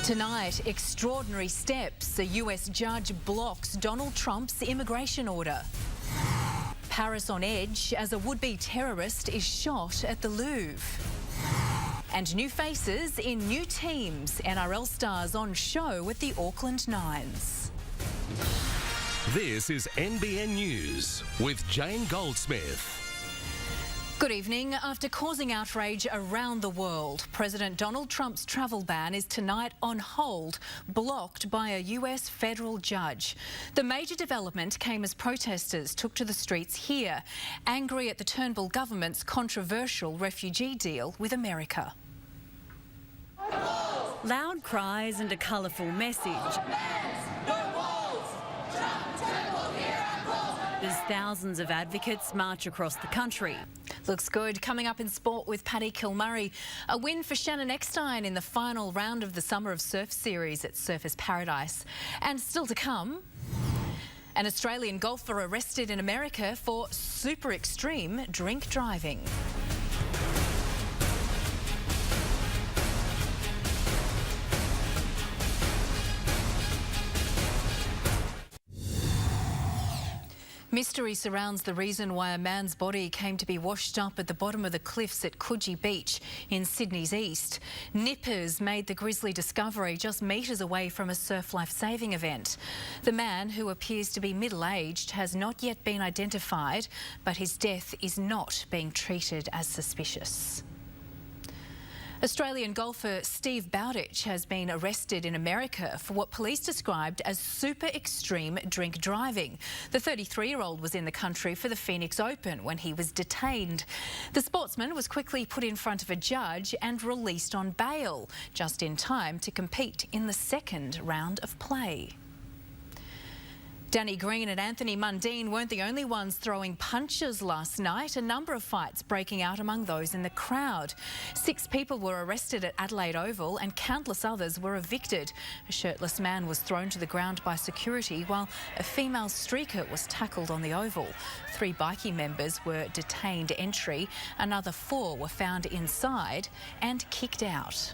Tonight, extraordinary steps. A US judge blocks Donald Trump's immigration order. Paris on edge as a would-be terrorist is shot at the Louvre. And new faces in new teams. NRL stars on show with the Auckland Nines. This is NBN News with Jane Goldsmith. Good evening. After causing outrage around the world, President Donald Trump's travel ban is tonight on hold, blocked by a US federal judge. The major development came as protesters took to the streets here, angry at the Turnbull government's controversial refugee deal with America. Loud cries and a colourful message. As thousands of advocates march across the country. Looks good. Coming up in sport with Paddy, Kilmurray. A win for Shannon Eckstein in the final round of the Summer of Surf series at Surfers Paradise. And still to come, an Australian golfer arrested in America for super extreme drink driving. Mystery surrounds the reason why a man's body came to be washed up at the bottom of the cliffs at Coogee Beach in Sydney's east. Nippers made the grisly discovery just metres away from a surf life-saving event. The man, who appears to be middle-aged, has not yet been identified, but his death is not being treated as suspicious. Australian golfer Steve Bowditch has been arrested in America for what police described as super extreme drink driving. The 33-year-old was in the country for the Phoenix Open when he was detained. The sportsman was quickly put in front of a judge and released on bail, just in time to compete in the second round of play. Danny Green and Anthony Mundine weren't the only ones throwing punches last night. A number of fights breaking out among those in the crowd. 6 people were arrested at Adelaide Oval and countless others were evicted. A shirtless man was thrown to the ground by security while a female streaker was tackled on the Oval. 3 bikie members were detained entry. Another 4 were found inside and kicked out.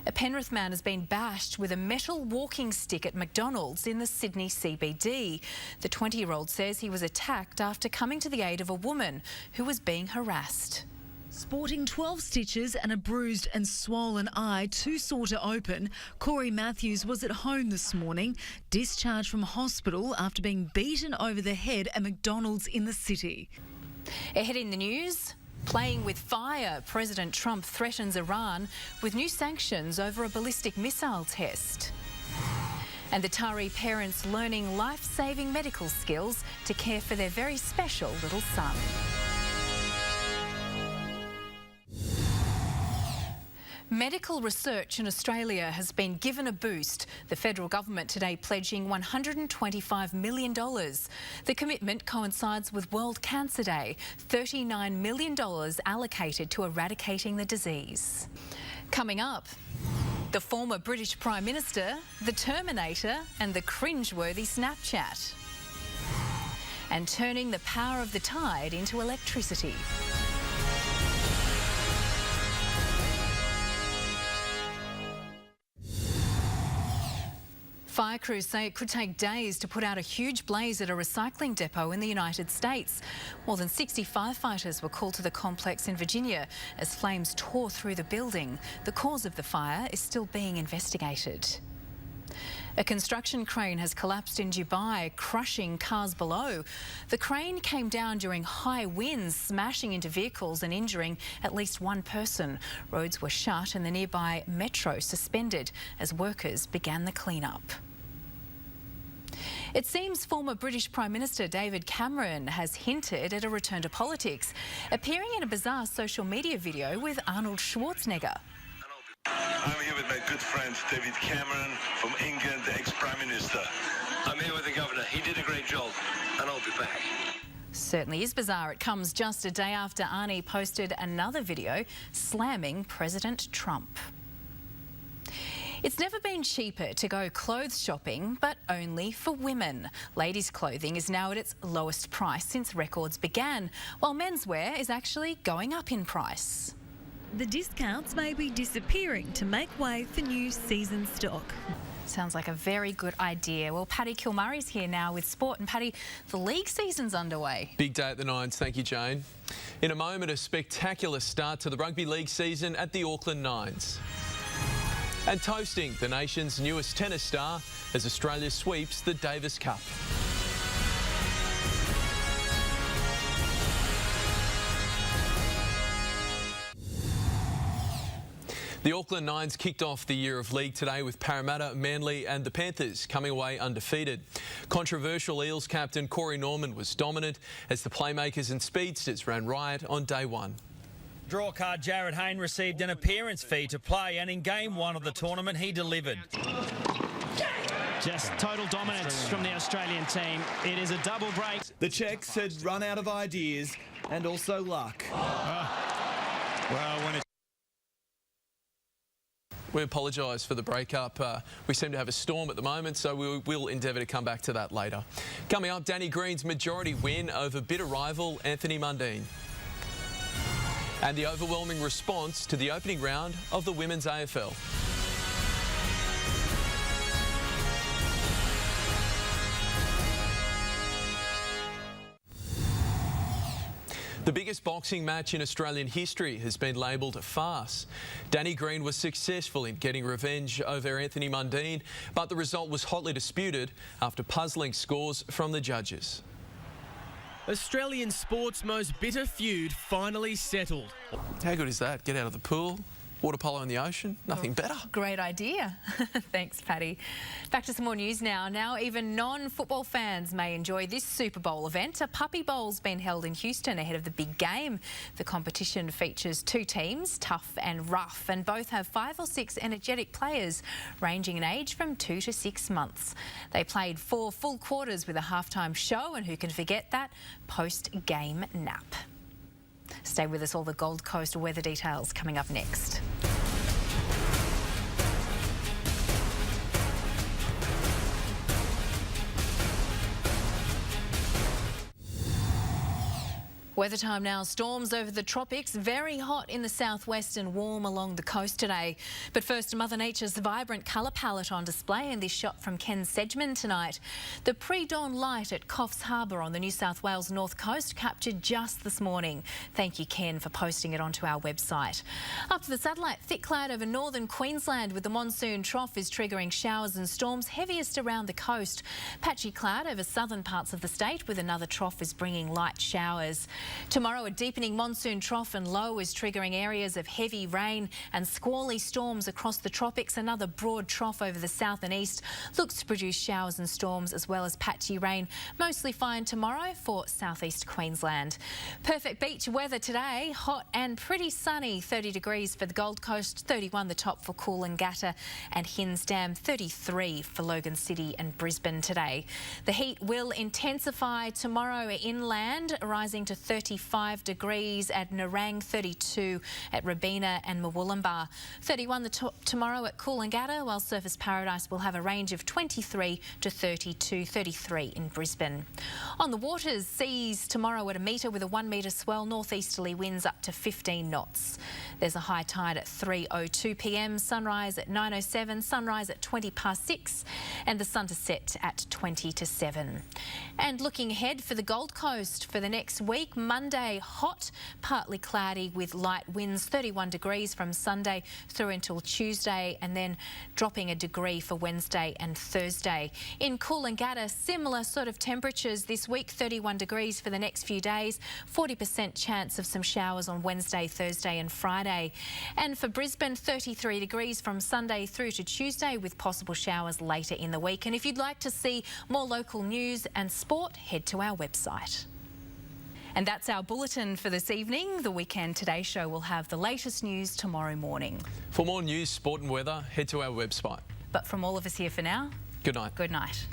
A Penrith man has been bashed with a metal walking stick at McDonald's in the Sydney CBD. The 20-year-old says he was attacked after coming to the aid of a woman who was being harassed. Sporting 12 stitches and a bruised and swollen eye, too sore to open, Corey Matthews was at home this morning, discharged from hospital after being beaten over the head at McDonald's in the city. Ahead in the news, playing with fire, President Trump threatens Iran with new sanctions over a ballistic missile test. And the Tari parents learning life-saving medical skills to care for their very special little son. Medical research in Australia has been given a boost. The federal government today pledging $125 million. The commitment coincides with World Cancer Day, $39 million allocated to eradicating the disease. Coming up, the former British Prime Minister, the Terminator and the cringe-worthy Snapchat. And turning the power of the tide into electricity. Fire crews say it could take days to put out a huge blaze at a recycling depot in the United States. More than 60 firefighters were called to the complex in Virginia as flames tore through the building. The cause of the fire is still being investigated. A construction crane has collapsed in Dubai, crushing cars below. The crane came down during high winds, smashing into vehicles and injuring at least 1 person. Roads were shut and the nearby metro suspended as workers began the clean-up. It seems former British Prime Minister David Cameron has hinted at a return to politics, appearing in a bizarre social media video with Arnold Schwarzenegger. I'm here with my good friend David Cameron from England, the ex-Prime Minister. I'm here with the Governor. He did a great job, and I'll be back. Certainly is bizarre. It comes just a day after Arnie posted another video slamming President Trump. It's never been cheaper to go clothes shopping, but only for women. Ladies' clothing is now at its lowest price since records began, while menswear is actually going up in price. the discounts may be disappearing to make way for new season stock. Sounds like a very good idea. Well, Paddy Kilmurray's here now with sport. And Paddy, the league season's underway. Big day at the Nines. Thank you, Jane. In a moment, a spectacular start to the rugby league season at the Auckland Nines. And toasting the nation's newest tennis star as Australia sweeps the Davis Cup. The Auckland Nines kicked off the year of league today with Parramatta, Manly and the Panthers coming away undefeated. Controversial Eels captain Corey Norman was dominant as the playmakers and speedsters ran riot on day one. Draw card Jared Hayne received an appearance fee to play, and in game one of the tournament he delivered. Just total dominance from the Australian team. It is a double break. The Czechs had run out of ideas and also luck. Well, when it's We apologise for the breakup. We seem to have a storm at the moment, so we will endeavour to come back to that later. Coming up, Danny Green's majority win over bitter rival Anthony Mundine. And the overwhelming response to the opening round of the Women's AFL. The biggest boxing match in Australian history has been labelled a farce. Danny Green was successful in getting revenge over Anthony Mundine, but the result was hotly disputed after puzzling scores from the judges. Australian sport's most bitter feud finally settled. How good is that? Get out of the pool, water polo in the ocean, nothing better. Great idea. Thanks, Paddy. Back to some more news now. Now even non-football fans may enjoy this Super Bowl event. A puppy bowl's been held in Houston ahead of the big game. The competition features two teams, tough and rough, and both have 5 or 6 energetic players ranging in age from 2 to 6 months. They played 4 full quarters with a halftime show, and who can forget that post-game nap. Stay with us, all the Gold Coast weather details coming up next. Weather time now. Storms over the tropics, very hot in the southwest and warm along the coast today. But first, Mother Nature's vibrant colour palette on display in this shot from Ken Sedgman tonight. The pre-dawn light at Coffs Harbour on the New South Wales north coast captured just this morning. Thank you, Ken, for posting it onto our website. Up to the satellite, thick cloud over northern Queensland with the monsoon trough is triggering showers and storms, heaviest around the coast. Patchy cloud over southern parts of the state with another trough is bringing light showers. Tomorrow, a deepening monsoon trough and low is triggering areas of heavy rain and squally storms across the tropics. Another broad trough over the south and east looks to produce showers and storms as well as patchy rain. Mostly fine tomorrow for southeast Queensland. Perfect beach weather today, hot and pretty sunny. 30 degrees for the Gold Coast, 31 the top for Coolangatta and Hinds Dam, 33 for Logan City and Brisbane today. The heat will intensify tomorrow inland, rising to 35 degrees at Nerang, 32 at Robina and Murwillumbah. 31 the top tomorrow at Coolangatta, while Surfers Paradise will have a range of 23 to 32, 33 in Brisbane. On the waters, seas tomorrow at a metre with a 1 metre swell, northeasterly winds up to 15 knots. There's a high tide at 3:02 p.m, sunrise at 9:07, sunrise at 20 past 6 and the sun to set at 20 to 7. And looking ahead for the Gold Coast for the next week, Monday hot, partly cloudy with light winds, 31 degrees from Sunday through until Tuesday, and then dropping a degree for Wednesday and Thursday. In Coolangatta, similar sort of temperatures this week, 31 degrees for the next few days, 40% chance of some showers on Wednesday, Thursday and Friday. And for Brisbane, 33 degrees from Sunday through to Tuesday with possible showers later in the week. And if you'd like to see more local news and sport, head to our website. And that's our bulletin for this evening. The Weekend Today show will have the latest news tomorrow morning. For more news, sport and weather, head to our website. But from all of us here for now, good night. Good night.